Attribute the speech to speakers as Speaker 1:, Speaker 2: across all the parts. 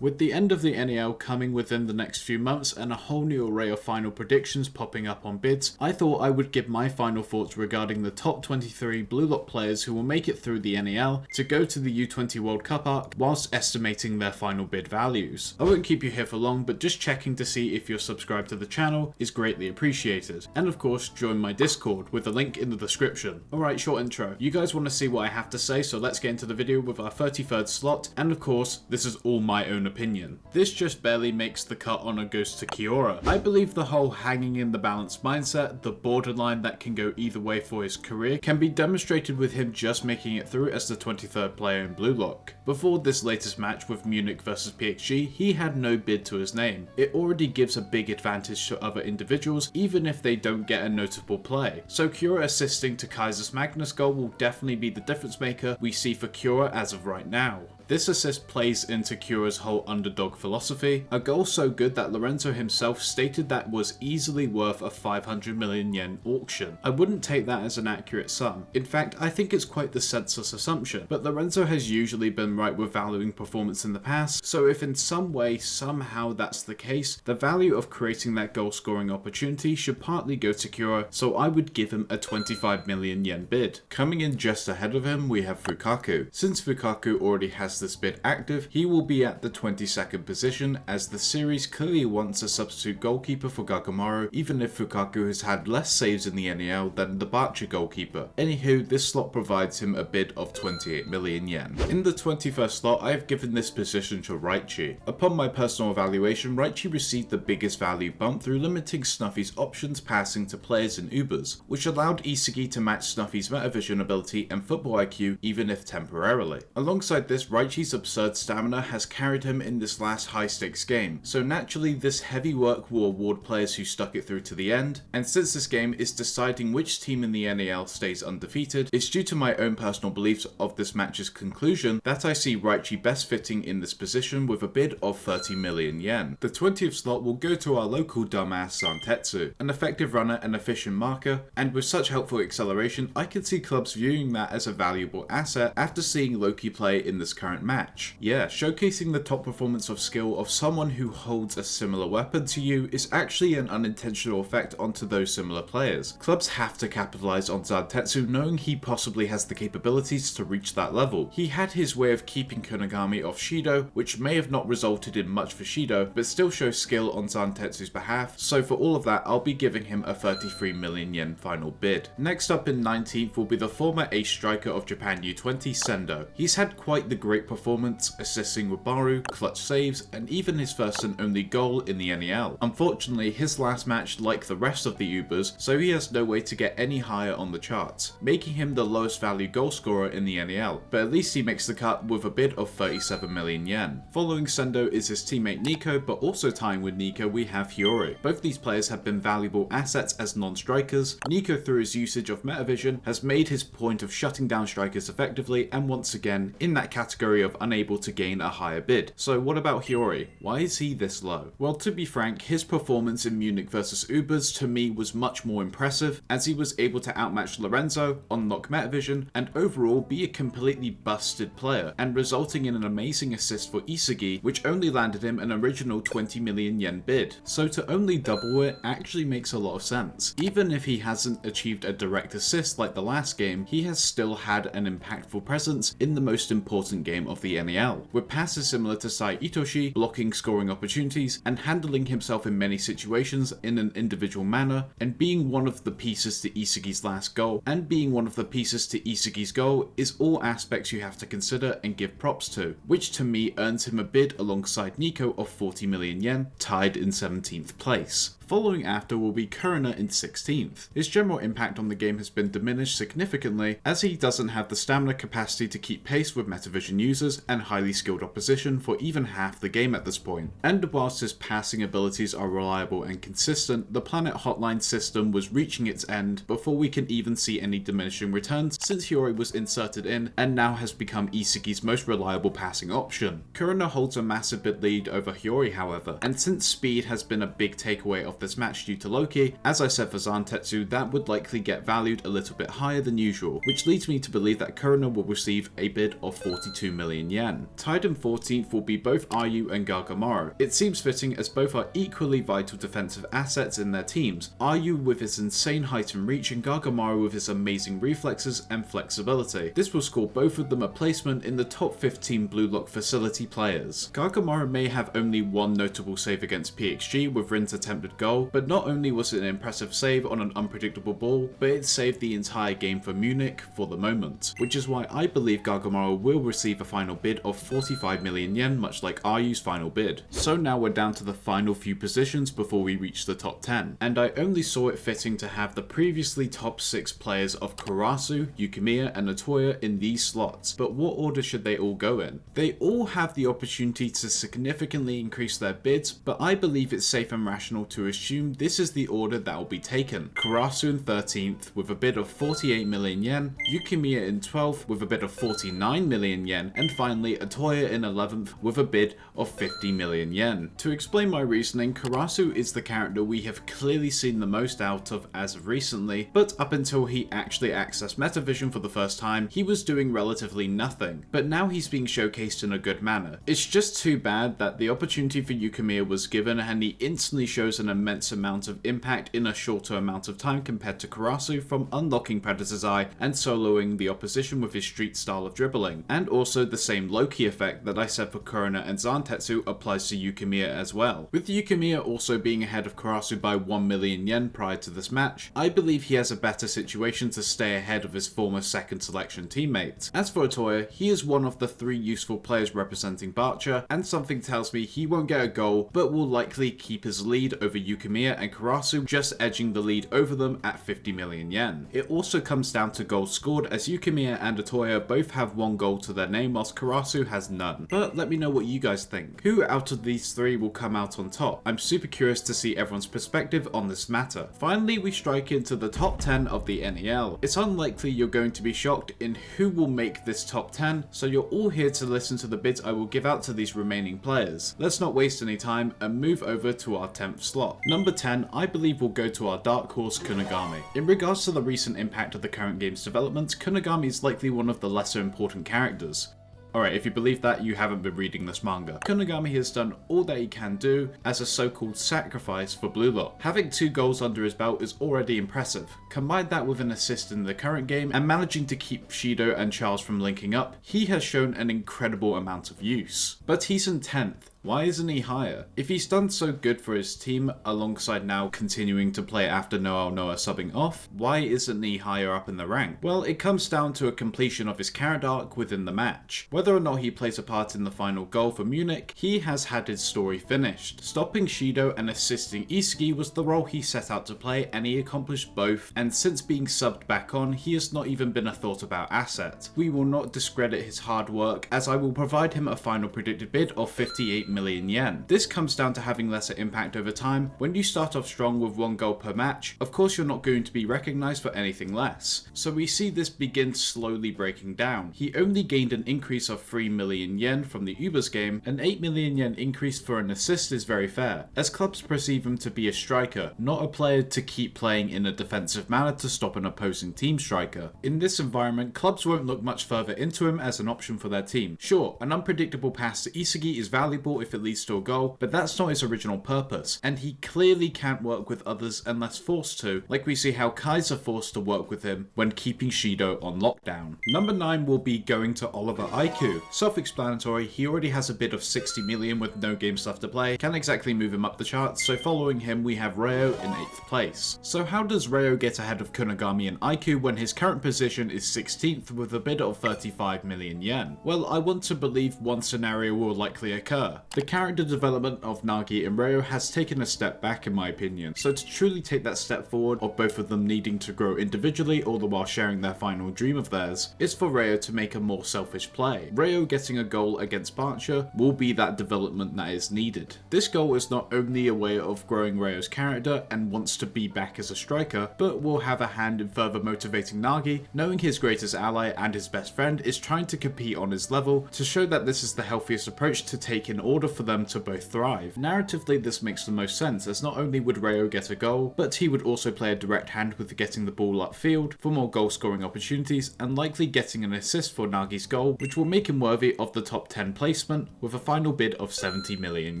Speaker 1: With the end of the NEL coming within the next few months and a whole new array of final predictions popping up on bids, I thought I would give my final thoughts regarding the top 23 Blue Lock players who will make it through the NEL to go to the U20 World Cup arc whilst estimating their final bid values. I won't keep you here for long, but just checking to see if you're subscribed to the channel is greatly appreciated. And of course, join my Discord with a link in the description. Alright, short intro. You guys want to see what I have to say, so let's get into the video with our 33rd slot, and of course, this is all my own opinion. This just barely makes the cut on a goes to Kiora. I believe the whole hanging in the balance mindset, the borderline that can go either way for his career, can be demonstrated with him just making it through as the 23rd player in Blue Lock. Before this latest match with Munich vs PXG, he had no bid to his name. It already gives a big advantage to other individuals, even if they don't get a notable play. So Kiora assisting to Kaiser's Magnus goal will definitely be the difference maker we see for Kiora as of right now. This assist plays into Kyora's whole underdog philosophy, a goal so good that Lorenzo himself stated that was easily worth a 500 million yen auction. I wouldn't take that as an accurate sum. In fact, I think it's quite the senseless assumption, but Lorenzo has usually been right with valuing performance in the past, so if in some way, somehow that's the case, the value of creating that goal scoring opportunity should partly go to Kyora, so I would give him a 25 million yen bid. Coming in just ahead of him, we have Fukaku. Since Fukaku already has this bid active, he will be at the 22nd position, as the series clearly wants a substitute goalkeeper for Gagamoru, even if Fukaku has had less saves in the NEL than the Bachi goalkeeper. Anywho, this slot provides him a bid of 28 million yen. In the 21st slot, I have given this position to Raichi. Upon my personal evaluation, Raichi received the biggest value bump through limiting Snuffy's options passing to players in Ubers, which allowed Isagi to match Snuffy's metavision ability and football IQ, even if temporarily. Alongside this, Raichi's absurd stamina has carried him in this last high-stakes game, so naturally this heavy work will award players who stuck it through to the end, and since this game is deciding which team in the NEL stays undefeated, it's due to my own personal beliefs of this match's conclusion that I see Raichi best fitting in this position with a bid of 30 million yen. The 20th slot will go to our local dumbass Santetsu, an effective runner and efficient marker, and with such helpful acceleration, I can see clubs viewing that as a valuable asset after seeing Loki play in this current match. Yeah, showcasing the top performance of skill of someone who holds a similar weapon to you is actually an unintentional effect onto those similar players. Clubs have to capitalize on Santetsu knowing he possibly has the capabilities to reach that level. He had his way of keeping Konagami off Shido, which may have not resulted in much for Shido, but still shows skill on Santetsu's behalf, so for all of that I'll be giving him a 33 million yen final bid. Next up in 19th will be the former ace striker of Japan U20, Sendo. He's had quite the great performance, assisting with Burū, clutch saves, and even his first and only goal in the NEL. Unfortunately, his last match like the rest of the Ubers, so he has no way to get any higher on the charts, making him the lowest value goal scorer in the NEL, but at least he makes the cut with a bid of 37 million yen. Following Sendo is his teammate Nico, but also tying with Nico we have Hiyori. Both these players have been valuable assets as non-strikers. Nico, through his usage of metavision, has made his point of shutting down strikers effectively, and once again in that category of unable to gain a higher bid. So what about Hiyori? Why is he this low? Well, to be frank, his performance in Munich vs Ubers to me was much more impressive, as he was able to outmatch Lorenzo, unlock metavision, and overall be a completely busted player, and resulting in an amazing assist for Isagi, which only landed him an original 20 million yen bid. So to only double it actually makes a lot of sense. Even if he hasn't achieved a direct assist like the last game, he has still had an impactful presence in the most important game of the NEL, with passes similar to Sai Itoshi, blocking scoring opportunities, and handling himself in many situations in an individual manner, and being one of the pieces to Isagi's last goal, and being one of the pieces to Isagi's goal is all aspects you have to consider and give props to, which to me earns him a bid alongside Nico of 40 million yen, tied in 17th place. Following after will be Kurina in 16th. His general impact on the game has been diminished significantly, as he doesn't have the stamina capacity to keep pace with metavision users and highly skilled opposition for even half the game at this point. And whilst his passing abilities are reliable and consistent, the Planet Hotline system was reaching its end before we can even see any diminishing returns, since Hiyori was inserted in and now has become Isagi's most reliable passing option. Kurina holds a massive bid lead over Hiyori however, and since speed has been a big takeaway of this match due to Loki, as I said for Zantetsu, that would likely get valued a little bit higher than usual, which leads me to believe that Kurina will receive a bid of 42 million yen. Tied in 14th will be both Ayu and Gargamaro. It seems fitting as both are equally vital defensive assets in their teams, Ayu with his insane height and reach and Gargamaro with his amazing reflexes and flexibility. This will score both of them a placement in the top 15 Blue Lock facility players. Gargamaro may have only one notable save against PXG with Rin's attempted goal, but not only was it an impressive save on an unpredictable ball, but it saved the entire game for Munich for the moment, which is why I believe Gargamaro will receive a final bid of 45 million yen, much like Ayu's final bid. So now we're down to the final few positions before we reach the top 10, and I only saw it fitting to have the previously top 6 players of Karasu, Yukimiya and Otoya in these slots, but what order should they all go in? They all have the opportunity to significantly increase their bids, but I believe it's safe and rational to assume this is the order that will be taken. Karasu in 13th with a bid of 48 million yen, Yukimiya in 12th with a bid of 49 million yen, and finally Otoya in 11th with a bid of 50 million yen. To explain my reasoning, Karasu is the character we have clearly seen the most out of as of recently, but up until he actually accessed Metavision for the first time, he was doing relatively nothing, but now he's being showcased in a good manner. It's just too bad that the opportunity for Yukimiya was given and he instantly shows an immense amount of impact in a shorter amount of time compared to Karasu from unlocking Predator's Eye and soloing the opposition with his street style of dribbling. And also the same Loki effect that I said for Korona and Zantetsu applies to Yukimiya as well. With Yukimiya also being ahead of Karasu by 1 million yen prior to this match, I believe he has a better situation to stay ahead of his former second selection teammates. As for Otoya, he is one of the 3 useful players representing Barcha, and something tells me he won't get a goal, but will likely keep his lead over Yukimiya and Karasu, just edging the lead over them at 50 million yen. It also comes down to goals scored, as Yukimiya and Otoya both have 1 goal to their name whilst Karasu has none. But let me know what you guys think. Who out of these 3 will come out on top? I'm super curious to see everyone's perspective on this matter. Finally, we strike into the top 10 of the NEL. It's unlikely you're going to be shocked in who will make this top 10, so you're all here to listen to the bids I will give out to these remaining players. Let's not waste any time and move over to our 10th slot. Number 10, I believe will go to our dark horse Kunigami. In regards to the recent impact of the current game's development, Kunigami is likely one of the lesser important characters. Alright, if you believe that, you haven't been reading this manga. Kunigami has done all that he can do as a so-called sacrifice for Blue Lock. Having 2 goals under his belt is already impressive. Combine that with an assist in the current game and managing to keep Shido and Charles from linking up, he has shown an incredible amount of use. But he's in 10th. Why isn't he higher? If he's done so good for his team alongside now continuing to play after Noel Noah subbing off, why isn't he higher up in the rank? Well, it comes down to a completion of his character arc within the match. Whether or not he plays a part in the final goal for Munich, he has had his story finished. Stopping Shido and assisting Isagi was the role he set out to play, and he accomplished both, and since being subbed back on, he has not even been a thought about asset. We will not discredit his hard work, as I will provide him a final predicted bid of 58 million yen. This comes down to having lesser impact over time. When you start off strong with 1 goal per match, of course you're not going to be recognised for anything less. So we see this begin slowly breaking down. He only gained an increase of 3 million yen from the Ubers game. An 8 million yen increase for an assist is very fair, as clubs perceive him to be a striker, not a player to keep playing in a defensive manner to stop an opposing team striker. In this environment, clubs won't look much further into him as an option for their team. Sure, an unpredictable pass to Isagi is valuable if it leads to a goal, but that's not his original purpose, and he clearly can't work with others unless forced to, like we see how Kaiser forced to work with him when keeping Shido on lockdown. Number 9 will be going to Oliver Aiku. Self-explanatory, he already has a bid of 60 million with no games left to play, can't exactly move him up the charts, so following him we have Reo in 8th place. So how does Reo get ahead of Kunigami and Aiku when his current position is 16th with a bid of 35 million yen? Well, I want to believe one scenario will likely occur. The character development of Nagi and Reo has taken a step back in my opinion, so to truly take that step forward of both of them needing to grow individually all the while sharing their final dream of theirs, is for Reo to make a more selfish play. Reo getting a goal against Barcha will be that development that is needed. This goal is not only a way of growing Reo's character and wants to be back as a striker, but will have a hand in further motivating Nagi, knowing his greatest ally and his best friend is trying to compete on his level, to show that this is the healthiest approach to take in order order for them to both thrive. Narratively, this makes the most sense, as not only would Reo get a goal, but he would also play a direct hand with getting the ball upfield for more goal scoring opportunities, and likely getting an assist for Nagi's goal, which will make him worthy of the top 10 placement with a final bid of 70 million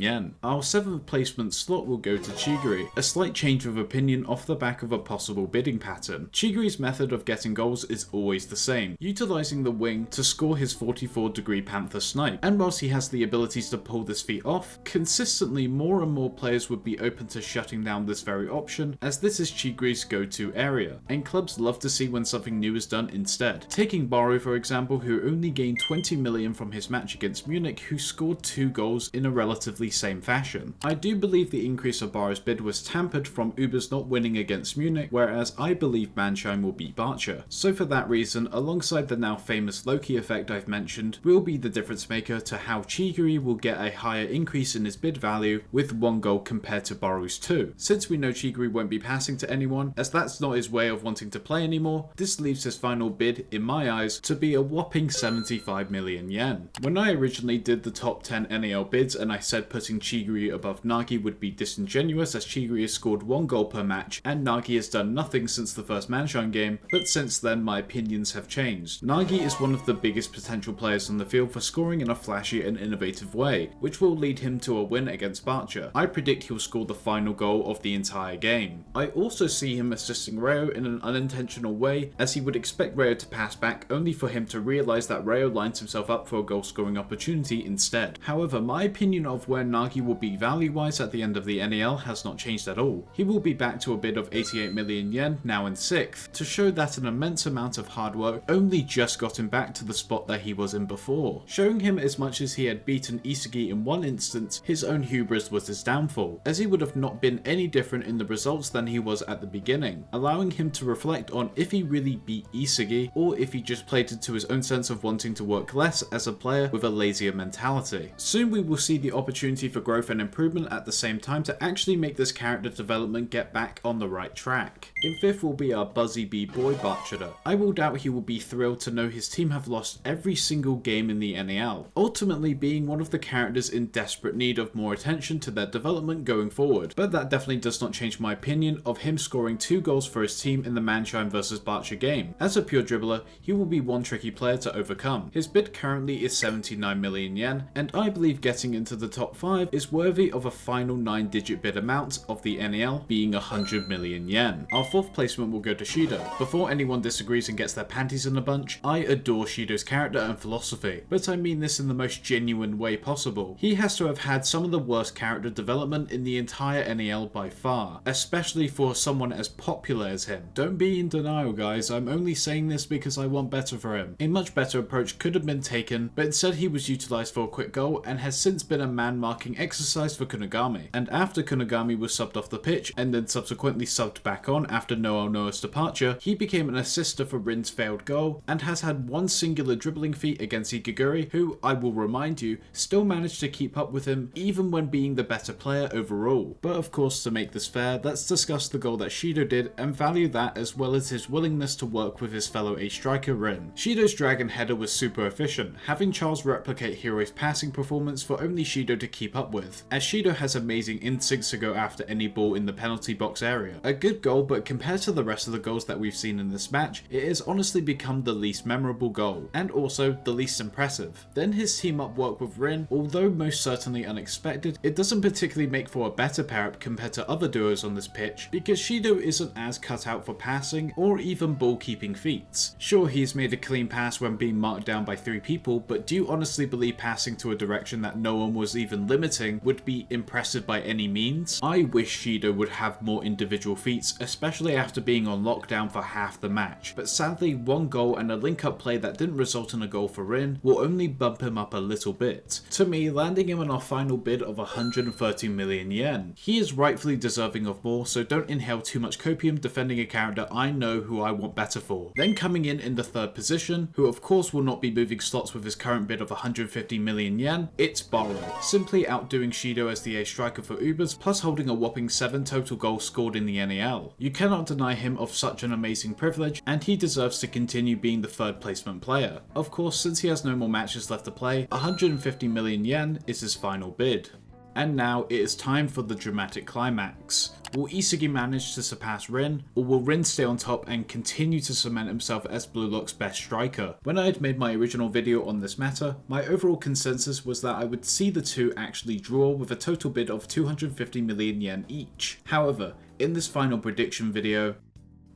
Speaker 1: yen. Our 7th placement slot will go to Chigiri, a slight change of opinion off the back of a possible bidding pattern. Chigiri's method of getting goals is always the same, utilising the wing to score his 44-degree Panther snipe, and whilst he has the abilities to pull this feat off, consistently more and more players would be open to shutting down this very option, as this is Chigiri's go-to area, and clubs love to see when something new is done instead. Taking Burū for example, who only gained 20 million from his match against Munich, who scored 2 goals in a relatively same fashion. I do believe the increase of Burū's bid was tampered from Uber's not winning against Munich, whereas I believe Mannheim will beat Barca. So for that reason, alongside the now famous Loki effect I've mentioned, will be the difference maker to how Chigiri will get a higher increase in his bid value with 1 goal compared to Burū's 2. Since we know Chigiri won't be passing to anyone, as that's not his way of wanting to play anymore, this leaves his final bid, in my eyes, to be a whopping 75 million yen. When I originally did the top 10 NEL bids and I said putting Chigiri above Nagi would be disingenuous, as Chigiri has scored 1 goal per match and Nagi has done nothing since the first Mannheim game, but since then my opinions have changed. Nagi is one of the biggest potential players on the field for scoring in a flashy and innovative way, which will lead him to a win against Barca. I predict he'll score the final goal of the entire game. I also see him assisting Reo in an unintentional way, as he would expect Reo to pass back only for him to realise that Reo lines himself up for a goal scoring opportunity instead. However, my opinion of where Nagi will be value wise at the end of the NEL has not changed at all. He will be back to a bid of 88 million yen, now in 6th, to show that an immense amount of hard work only just got him back to the spot that he was in before. Showing him as much as he had beaten Isagi in one instance, his own hubris was his downfall, as he would have not been any different in the results than he was at the beginning, allowing him to reflect on if he really beat Isagi or if he just played it to his own sense of wanting to work less as a player with a lazier mentality. Soon we will see the opportunity for growth and improvement at the same time to actually make this character development get back on the right track. In 5th will be our buzzy b-boy Bachara. I will doubt he will be thrilled to know his team have lost every single game in the NEL, ultimately being one of the characters in desperate need of more attention to their development going forward, but that definitely does not change my opinion of him scoring 2 goals for his team in the Mannheim vs Barca game. As a pure dribbler, he will be one tricky player to overcome. His bid currently is 79 million yen, and I believe getting into the top 5 is worthy of a final 9-digit bid amount of the NEL being 100 million yen. Our 4th placement will go to Shido. Before anyone disagrees and gets their panties in a bunch, I adore Shido's character and philosophy, but I mean this in the most genuine way possible. He has to have had some of the worst character development in the entire NEL by far, especially for someone as popular as him. Don't be in denial guys, I'm only saying this because I want better for him. A much better approach could have been taken, but instead he was utilised for a quick goal and has since been a man marking exercise for Kunigami. And after Kunigami was subbed off the pitch and then subsequently subbed back on after Noel Noah's departure, he became an assister for Rin's failed goal and has had one singular dribbling feat against Ikiguri, who, I will remind you, still managed to keep up with him even when being the better player overall. But of course, to make this fair, let's discuss the goal that Shido did and value that, as well as his willingness to work with his fellow ace striker Rin. Shido's dragon header was super efficient, having Charles replicate Hiro's passing performance for only Shido to keep up with, as Shido has amazing instincts to go after any ball in the penalty box area. A good goal, but compared to the rest of the goals that we've seen in this match, it has honestly become the least memorable goal, and also the least impressive. Then his team up work with Rin, although most certainly unexpected, it doesn't particularly make for a better pair up compared to other duos on this pitch, because Shido isn't as cut out for passing or even ball keeping feats. Sure, he's made a clean pass when being marked down by 3 people, but do you honestly believe passing to a direction that no one was even limiting would be impressive by any means? I wish Shido would have more individual feats, especially after being on lockdown for half the match, but sadly 1 goal and a link-up play that didn't result in a goal for Rin will only bump him up a little bit. To me, landing him on our final bid of 130 million yen. He is rightfully deserving of more, so don't inhale too much copium defending a character I know who I want better for. Then coming in the 3rd position, who of course will not be moving slots with his current bid of 150 million yen, it's Burū. Simply outdoing Shido as the ace striker for Ubers, plus holding a whopping 7 total goals scored in the NEL. You cannot deny him of such an amazing privilege, and he deserves to continue being the 3rd placement player. Of course, since he has no more matches left to play, 150 million yen man is his final bid. And now it is time for the dramatic climax. Will Isagi manage to surpass Rin, or will Rin stay on top and continue to cement himself as BLUELOCK's best striker? When I had made my original video on this matter, my overall consensus was that I would see the two actually draw with a total bid of 250 million yen each. However, in this final prediction video,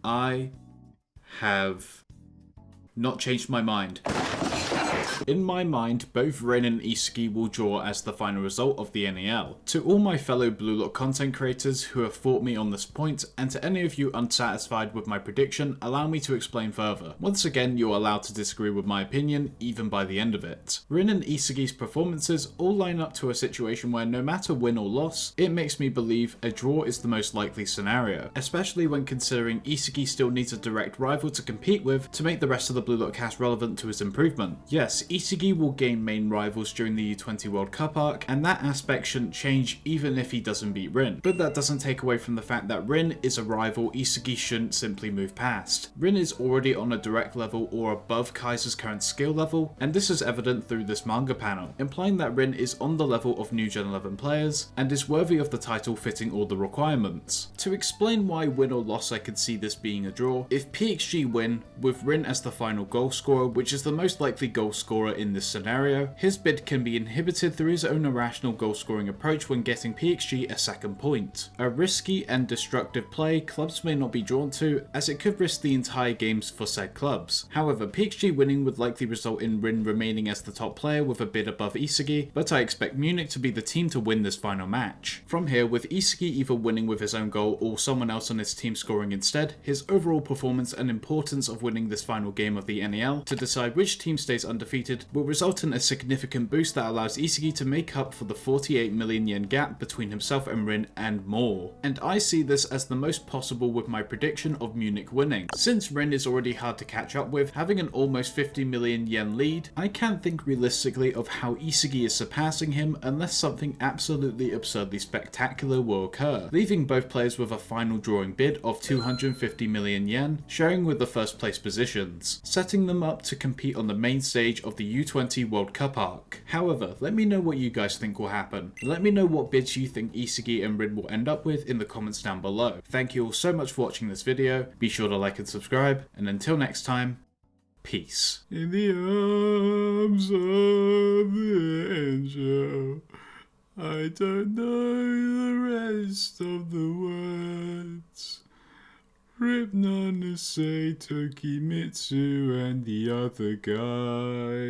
Speaker 1: I have not changed my mind. In my mind, both Rin and Isagi will draw as the final result of the NEL. To all my fellow BLUELOCK content creators who have fought me on this point, and to any of you unsatisfied with my prediction, allow me to explain further. Once again, you're allowed to disagree with my opinion, even by the end of it. Rin and Isagi's performances all line up to a situation where no matter win or loss, it makes me believe a draw is the most likely scenario, especially when considering Isagi still needs a direct rival to compete with to make the rest of the BLUELOCK cast relevant to his improvement. Yes, Isagi will gain main rivals during the U20 World Cup arc, and that aspect shouldn't change even if he doesn't beat Rin. But that doesn't take away from the fact that Rin is a rival Isagi shouldn't simply move past. Rin is already on a direct level or above Kaiser's current skill level, and this is evident through this manga panel, implying that Rin is on the level of New Gen 11 players, and is worthy of the title fitting all the requirements. To explain why win or loss I could see this being a draw, if PXG win, with Rin as the final goal scorer, which is the most likely goal scorer in this scenario, his bid can be inhibited through his own irrational goal scoring approach when getting PXG a second point. A risky and destructive play clubs may not be drawn to, as it could risk the entire games for said clubs. However, PXG winning would likely result in Rin remaining as the top player with a bid above Isagi, but I expect Munich to be the team to win this final match. From here, with Isagi either winning with his own goal or someone else on his team scoring instead, his overall performance and importance of winning this final game of the NEL to decide which team stays undefeated will result in a significant boost that allows Isagi to make up for the 48 million yen gap between himself and Rin and more. And I see this as the most possible with my prediction of Munich winning. Since Rin is already hard to catch up with, having an almost 50 million yen lead, I can't think realistically of how Isagi is surpassing him unless something absolutely absurdly spectacular will occur, leaving both players with a final drawing bid of 250 million yen, sharing with the first place positions, setting them up to compete on the main stage of the U20 World Cup arc. However, let me know what you guys think will happen. Let me know what bids you think Isagi and Rin will end up with in the comments down below. Thank you all so much for watching this video. Be sure to like and subscribe, and until next time, peace. In the arms of the angel, I don't know the rest of the words. Rip Nana say Tokimitsu and the other guy.